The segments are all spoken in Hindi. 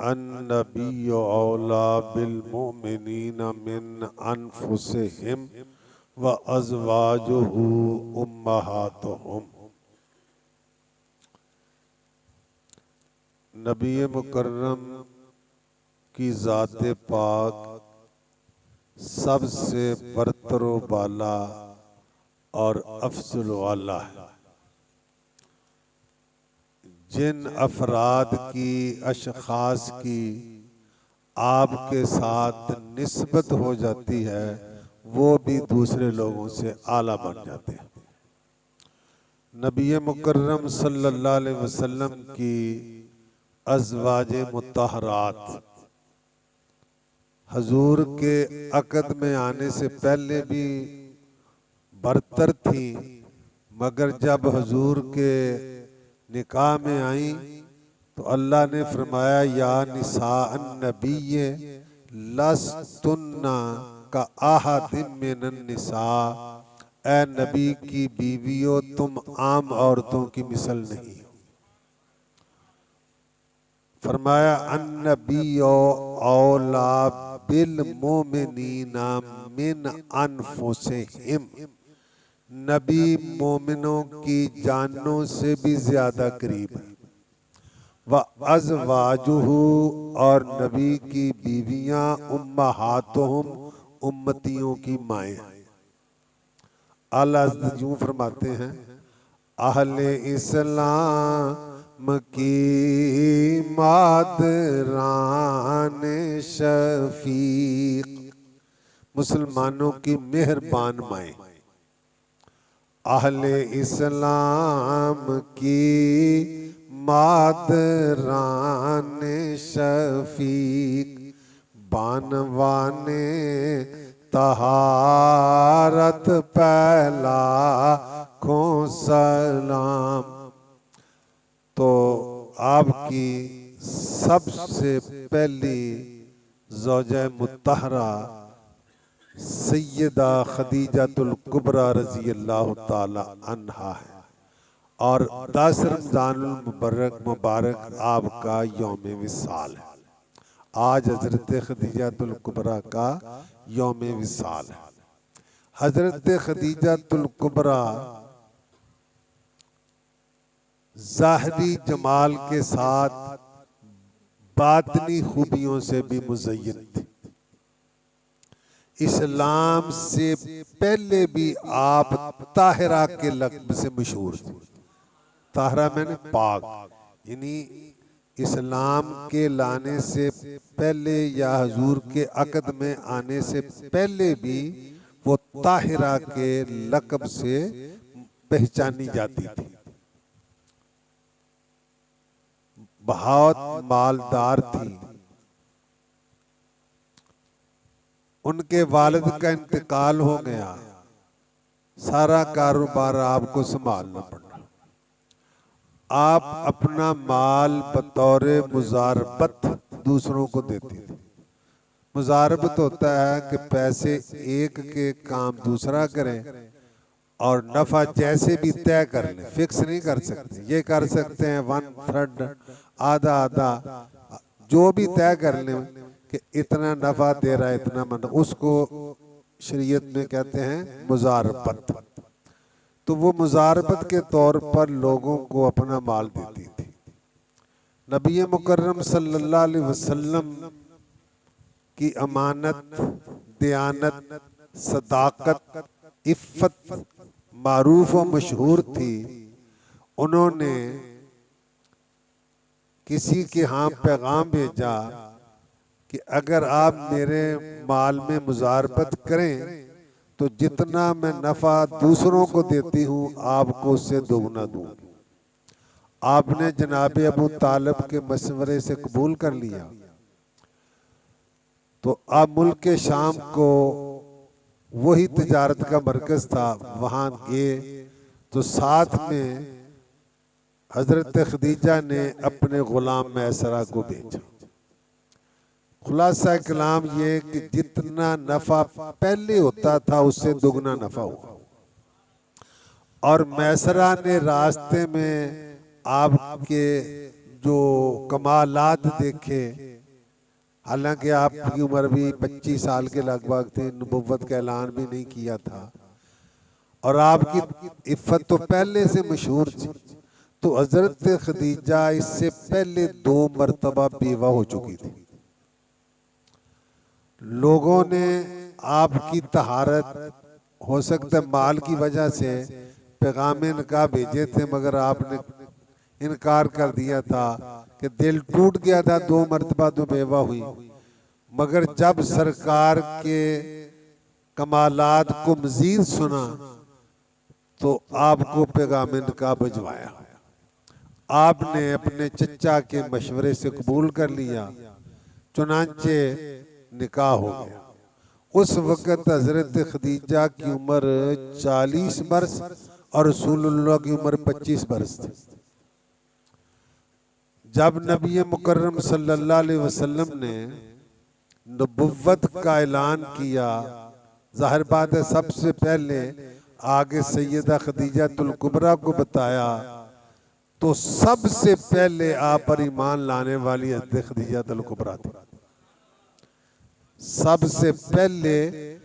अन्नबिय्यु औला बिल मुमिनीना मिन अनफुसिहिम व अज़वाजुहु उम्महातुहुम। नबी मुकर्रम की ज़ात पाक सबसे बरतर बाला और अफजल वाला है। जिन अफराद की अशखास की आपके साथ निस्बत हो जाती है वो भी दूसरे लोगों से आला बन जाते हैं। नबी मुकर्रम सल्लल्लाहु अलैहि वसल्लम की अज़वाजे मुत्तहरात हजूर के अक़द में आने से पहले भी बरतर थी, मगर जब हजूर के निकाह में आई तो अल्लाह ने फरमाया या निसाअन नबिय्य लस्तुन्ना का अहदिम मिनन निसा, ए नबी की बीवियों तुम आम औरतों की मिसल नहीं हो। फरमाया अन्नबिय्यु औला बिल मोमिनीना मिन अनफुसिहिम, नबी मोमिनों की जानों से भी ज्यादा करीब है। व अज़वाजुहु, और नबी की बीवियां उम्महातुहुम, उम्मतियों की माएँ। आला हज़रत यूं फरमाते हैं, अहले इस्लाम की मादरान शफीक, मुसलमानों की मेहरबान माएँ। अहले इस्लाम की मादरान शफीक, बानवाने तहारत पहला को सलाम। तो आपकी सबसे पहली ज़ौजा मुत्तहरा सैयदा खदीजातुल कुबरा रज़ी अल्लाह ताला अन्हा है, और 10 रमज़ानुल मुबारक आपका यौम विसाल है। आज हजरत खदीजातुल कुबरा का यौम विसाल है। हजरत खदीजातुल कुबरा ज़ाहिरी जमाल के साथ बातनी खूबियों से भी मुज़य्यन थी। इस्लाम से पहले भी आप ताहिरा के लक़्ब से मशहूर थे। ताहिरा मैंने पाक, यानी इस्लाम के लाने से पहले या हजूर के अक़द में आने से पहले भी वो ताहिरा के लक़ब से पहचानी जाती थी। बहुत मालदार थी। उनके वालिद का इंतकाल हो गया, सारा कारोबार आपको संभालना पड़ा। आप अपना माल बतौर मुजारबत दूसरों को देती थी। मुजारबत होता है कि पैसे एक के काम दूसरा करे और नफा जैसे भी तय कर ले, फिक्स नहीं कर सकते। ये कर सकते हैं 1/3, आधा आधा, जो भी तय कर ले कि इतना नफा दे रहा है, इतना मन, उसको शरीयत में कहते हैं मुजारबत। तो वो मुजारबत के तौर पर लोगों को अपना माल देती थी। नबी मुकर्रम सल्लल्लाहु अलैहि वसल्लम की अमानत, दयानत, सदाकत, इफ़्फ़त मारूफ और मशहूर थी। उन्होंने किसी के यहाँ पैगाम भेजा कि अगर आप मेरे माल में मुजारबत करें तो जितना मैं नफा दूसरों को देती हूँ आपको उससे दोगुना दूँ। आपने जनाब अबू तालिब के मशवरे से कबूल कर लिया। तो अब मुल्क के शाम को वही तिजारत का मरकज था, वहाँ गए तो साथ में हजरत खदीजा ने अपने गुलाम मैसरा को भेजा। खुलासा कलाम ये कि जितना नफा पहले होता था उससे दुगना नफा हुआ। और मैसरा ने रास्ते में आपके जो कमालात देखे हालांकि आपकी उम्र भी 25 साल के लगभग थी, नबुव्वत का ऐलान भी नहीं किया था और आपकी इफ़्फ़त तो पहले से मशहूर थी। तो हजरत खदीजा इससे पहले 2 मरतबा बेवा हो चुकी थी। लोगों ने आपकी तहारत, हो सकता है माल की वजह से, पैगाम निकाह भेजे थे, मगर आपने इनकार कर दिया था कि दिल टूट गया था, 2 मरतबा तो बेवा हुई। मगर जब सरकार के कमालात को मजीद सुना तो आपको पैगाम निकाह भिजवाया। आपने अपने चचा के मशवरे से कबूल कर लिया, चुनांचे निकाह हो गया। उस वक़्त हजरत खदीजा की उम्र 40 बरस और रसूलुल्लाह की उम्र 25 बरस थी। जब नबी मुकर्रम सल्लल्लाहु अलैहि वसल्लम ने नबुव्वत का ऐलान किया, जाहिर बात है सबसे पहले आगे सैयदा खदीजातुल कुबरा को बताया, तो सबसे पहले आप पर ईमान लाने वाली हज़रत खदीजातुल कुबरा थी। सबसे पहले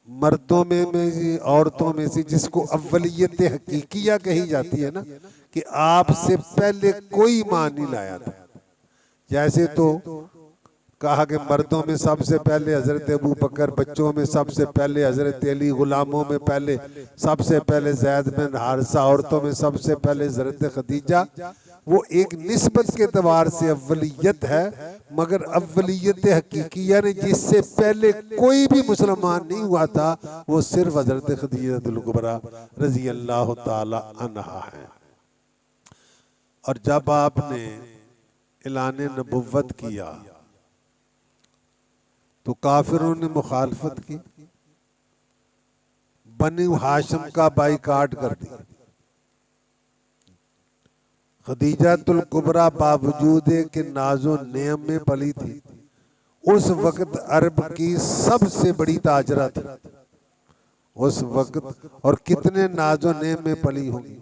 मर्दों में औरतों में से जिसको अव्वलियत हकीकिया कही जाती है ना, कि आपसे पहले कोई ईमान नहीं लाया था। जैसे तो कहा कि मर्दों में सबसे पहले हजरत अबू बकर, बच्चों में सबसे पहले हजरत अली, गुलामों में पहले सबसे पहले ज़ैद बिन हारिसा, औरतों में सबसे पहले हजरत खदीजा। वो एक निस्बत के एतबार से अव्वलियत है, मगर अव्वलियत हकीकिया ने जिससे पहले कोई भी मुसलमान नहीं हुआ था वो सिर्फ हजरत खदीजातुल कुबरा रजी अल्लाह ताला अन्हा है। और जब आपने ऐलान नबुव्वत किया तो काफिरों ने मुखालफत की, बनी हाशिम का बाइकाट कर दिया। खदीजातुल कुबरा बावजूद के नाजो नेम में पली थी, उस वक्त अरब की सबसे बड़ी ताजरा थी उस वक्त, और कितने नाजो नेम में पली होंगी,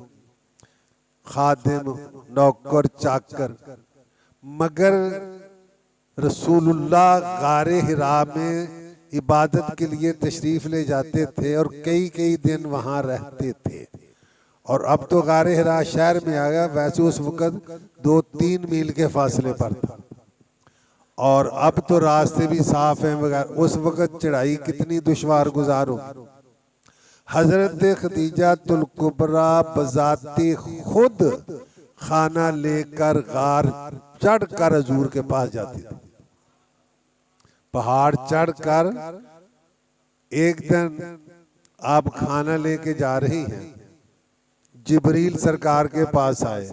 खादिम, नौकर, चाकर। मगर रसूलुल्लाह गारे हिरा में इबादत के लिए तशरीफ ले जाते थे और कई कई दिन वहाँ रहते थे। और अब तो गारे हिरा शहर में आ गया, वैसे उस वक्त 2-3 मील के फासले पर था और अब तो रास्ते भी साफ हैं वगैरह। उस वक्त चढ़ाई कितनी दुश्वार गुजार हो। हजरत खदीजातुल कुबरा बजाते खुद खाना लेकर गार चढ़कर हजूर के पास जाती थी। पहाड़ चढ़कर एक दिन आप खाना लेके जा रही हैं, जिब्रील सरकार के पास आए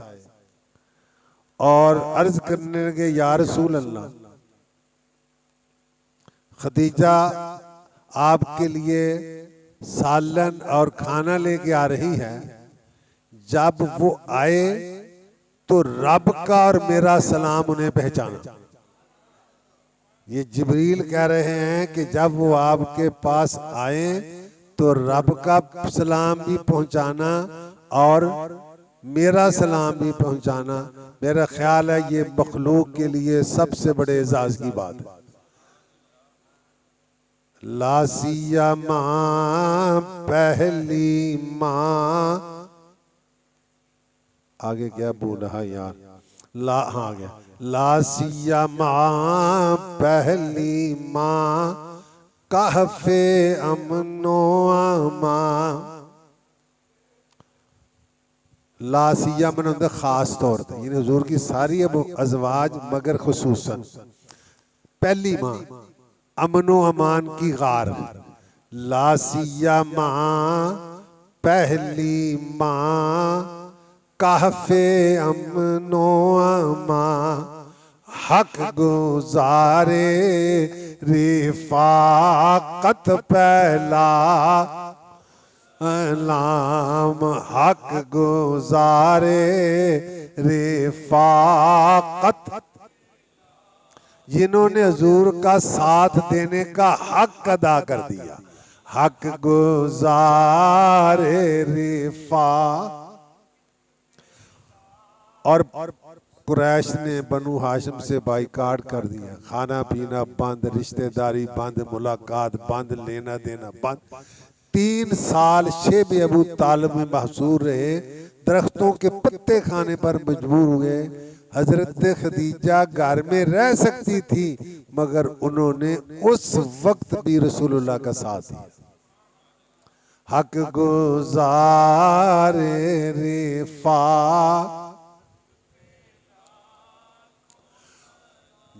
और अर्ज करने लगे, या रसूल अल्लाह, खदीजा आपके लिए सालन और खाना लेके आ रही है। जब वो आए तो रब का और मेरा सलाम उन्हें पहचाना। ये जिब्रील कह रहे हैं कि जब वो आपके पास आए तो रब का सलाम भी पहुंचाना और मेरा सलाम भी पहुंचाना। मेरा ख्याल है ये मखलूक के लिए सबसे बड़े एजाज की बात है। लासिया माँ पहली माँ, आगे क्या बोल रहा यार, ला हाँ गया, लासिया माँ पहली माँ कहफे अमनो अमा। लासिया मन होता खास तौर पर, यानी हुजूर की सारी अब अजवाज मगर खुसूसन पहली माँ अमनो अमान की गार। लासिया माँ पहली माँ कहफे अमनो अमा, हक गुजारे रिफाकत पहला लाम, हक गुजारे रिफाकत, जिन्होंने हुजूर का साथ देने का हक अदा कर दिया। हक गुजारे रिफा, और कुरैश ने बनु हाशिम से बाइकाट कर दिया, खाना पीना बंद, रिश्तेदारी बंद, मुलाकात बंद, लेना देना बंद। 3 साल शेब अबू तालिब में महसूर रहे, दरख्तों के पत्ते खाने पर मजबूर हुए। हजरत खदीजा घर में रह सकती थी, मगर उन्होंने उस वक्त भी रसूलुल्लाह का साथ दिया। हक गुजारे रिफा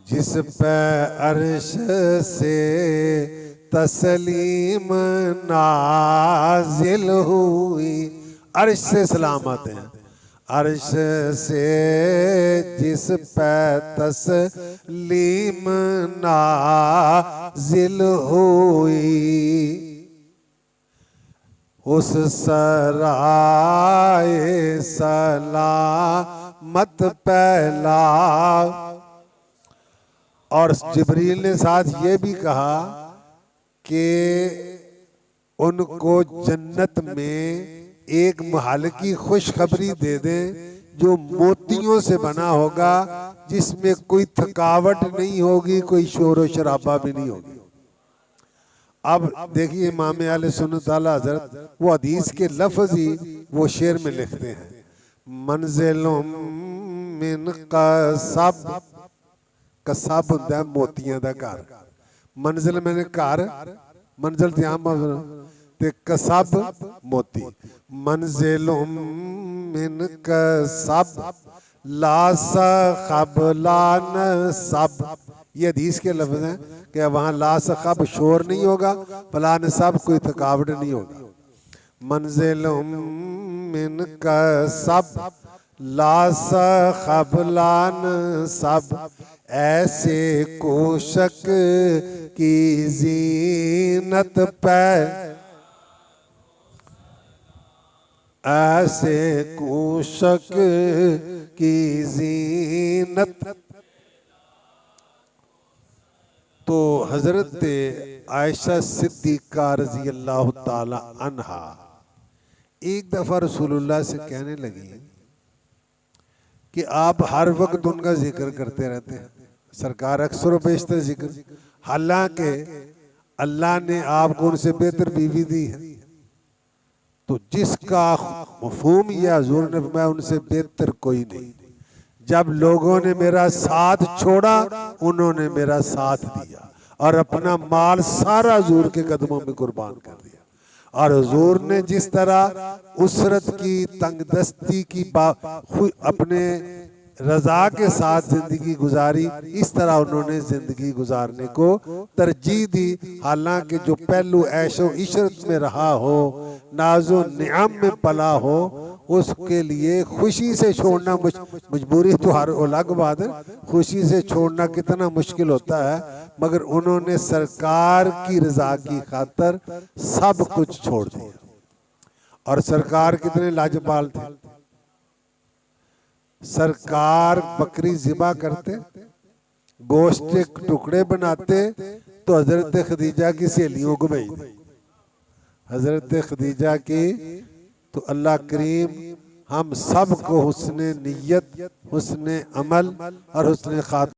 जिस पे अर्श से तस्लीम नाजिल हुई। अर्श से सलामत हैं, अर्श से जिस पे तस्लीम नाजिल हुई, उस सराए सलामत पहला। और जिब्रील ने साथ ये भी कहा कि उनको जन्नत में एक महल की खुशखबरी दे दें जो मोतियों से बना होगा, जिसमें कोई थकावट नहीं होगी, कोई शोर व शराबा भी नहीं होगी। अब देखिए इमाम आले सुन्नत आला हज़रत वो हदीस के लफ्ज़ ही वो शेर में लिखते हैं, मंजिलों मिन कसब, कसब होता है मोतियां दा घर, मंजिल मैंने घर, मंजिल ते आम ते कसब मोती। मंजिलों मिन कसब ला सखब ला नसब, ये हदीस के लफ्ज़ हैं कि वहाँ ला सखब शोर नहीं होगा, फला नसब कोई थकावट नहीं होगी। मंजिलों मिन कसब ला सखब ला नसब, ऐसे कोशक की जीनत पे, ऐसे कोशक की जीनत। तो हजरत आयशा सिद्दीक़ा रज़ी अल्लाह ताला अन्हा एक दफ़ा रसूलुल्लाह से कहने लगी कि आप हर वक्त उनका जिक्र करते रहते हैं, सरकार अक्सर व बेशतर जिक्र, हालांकि अल्लाह ने आपको उनसे बेहतर बीवी दी है। तो जिसका मफ़हूम यह हुज़ूर ने फरमाया उनसे बेहतर कोई नहीं। जब लोगों ने मेरा साथ छोड़ा, उन्होंने मेरा साथ दिया और अपना माल सारा हुज़ूर के कदमों में कुर्बान कर दिया। और हुजूर ने जिस तरह उसरत की तंगदस्ती की अपने रजा के साथ जिंदगी गुजारी, इस तरह उन्होंने जिंदगी गुजारने को तरजीह दी। हालांकि जो पहलू ऐशो इशरत में रहा हो, नाजो नियाम में पला हो, उसके लिए खुशी से छोड़ना मजबूरी तो हर अलग बात है, खुशी से छोड़ना कितना मुश्किल होता है, मगर उन्होंने सरकार की रजा की खातर सब कुछ छोड़ दिया। और सरकार कितने लाजवाब थे, सरकार बकरी ज़िबा करते, गोश्त के टुकड़े बनाते तो हजरत खदीजा की सहेलियों को भेज दे। हजरत खदीजा की तो अल्लाह करीम हम सब को हुस्ने नियत, हुस्ने अमल और हुस्ने खात